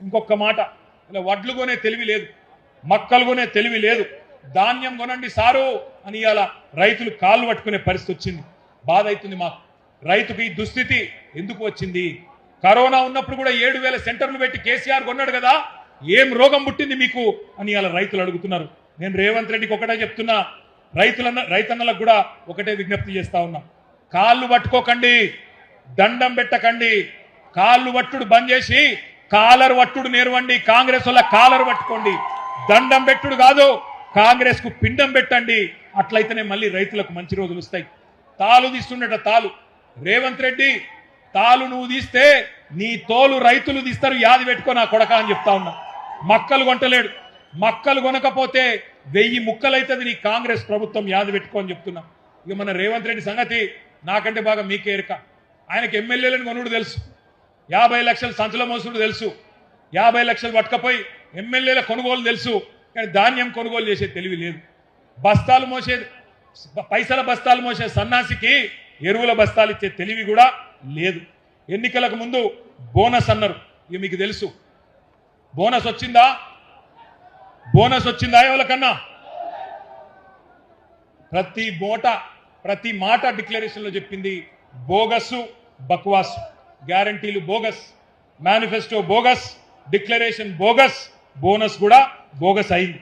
ఇంకొక మాట, ఇలా వడ్లు కొనే తెలివి లేదు, మక్కలు కొనే తెలివి లేదు, ధాన్యం కొనండి సారు అని ఇవాళ రైతులు కాళ్ళు పట్టుకునే పరిస్థితి వచ్చింది. బాధ అవుతుంది మాకు. రైతుకు ఈ దుస్థితి ఎందుకు వచ్చింది? కరోనా ఉన్నప్పుడు కూడా 7,000 సెంటర్లు పెట్టి కేసీఆర్ కొన్నాడు కదా, ఏం రోగం పుట్టింది మీకు అని ఇవాళ రైతులు అడుగుతున్నారు. నేను రేవంత్ రెడ్డికి ఒకటే చెప్తున్నా, రైతన్నలకు కూడా ఒకటే విజ్ఞప్తి చేస్తా ఉన్నా, కాళ్ళు పట్టుకోకండి, దండం పెట్టకండి, కాళ్ళు పట్టుడు బంద్ చేసి కాలర్ వట్టుడు నేర్వండి. కాంగ్రెస్ వల్ల కాలర్ పట్టుకోండి, దండం పెట్టుడు కాదు, కాంగ్రెస్ కు పిండం పెట్టండి. అట్లయితేనే మళ్ళీ రైతులకు మంచి రోజులు వస్తాయి. తాలు తీస్తుండట తాలు, రేవంత్ రెడ్డి తాలు నువ్వు తీస్తే నీ తోలు రైతులు తీస్తారు, యాది పెట్టుకో నా కొడక అని చెప్తా ఉన్నా. మక్కలు కొంటలేడు, మక్కలు కొనకపోతే 1000 ముక్కలైతుంది నీ కాంగ్రెస్ ప్రభుత్వం, యాది పెట్టుకో అని చెప్తున్నా. ఇక మన రేవంత్ రెడ్డి సంగతి నాకంటే బాగా మీకే ఎరుక. ఆయనకి ఎమ్మెల్యేలను కొనుడు తెలుసు, 50 లక్షలు సంచుల మోసుడు తెలుసు, 50 లక్షలు పట్టుకపోయి ఎమ్మెల్యేల కొనుగోలు తెలుసు, కానీ ధాన్యం కొనుగోలు చేసే తెలివి లేదు. బస్తాలు మోసే పైసల బస్తాలు మోసే సన్నాసికి ఎరువుల బస్తాలు ఇచ్చే తెలివి కూడా లేదు. ఎన్నికలకు ముందు బోనస్ అన్నారు, ఇక మీకు తెలుసు బోనస్ వచ్చిందా? బోనస్ వచ్చిందా? ఎవరికన్నా ప్రతి మాట డిక్లరేషన్లో చెప్పింది బోగస్, బక్వాస్. గ్యారంటీలు bogus, manifesto bogus, declaration bogus, bonus కూడా బోగస్ అయింది.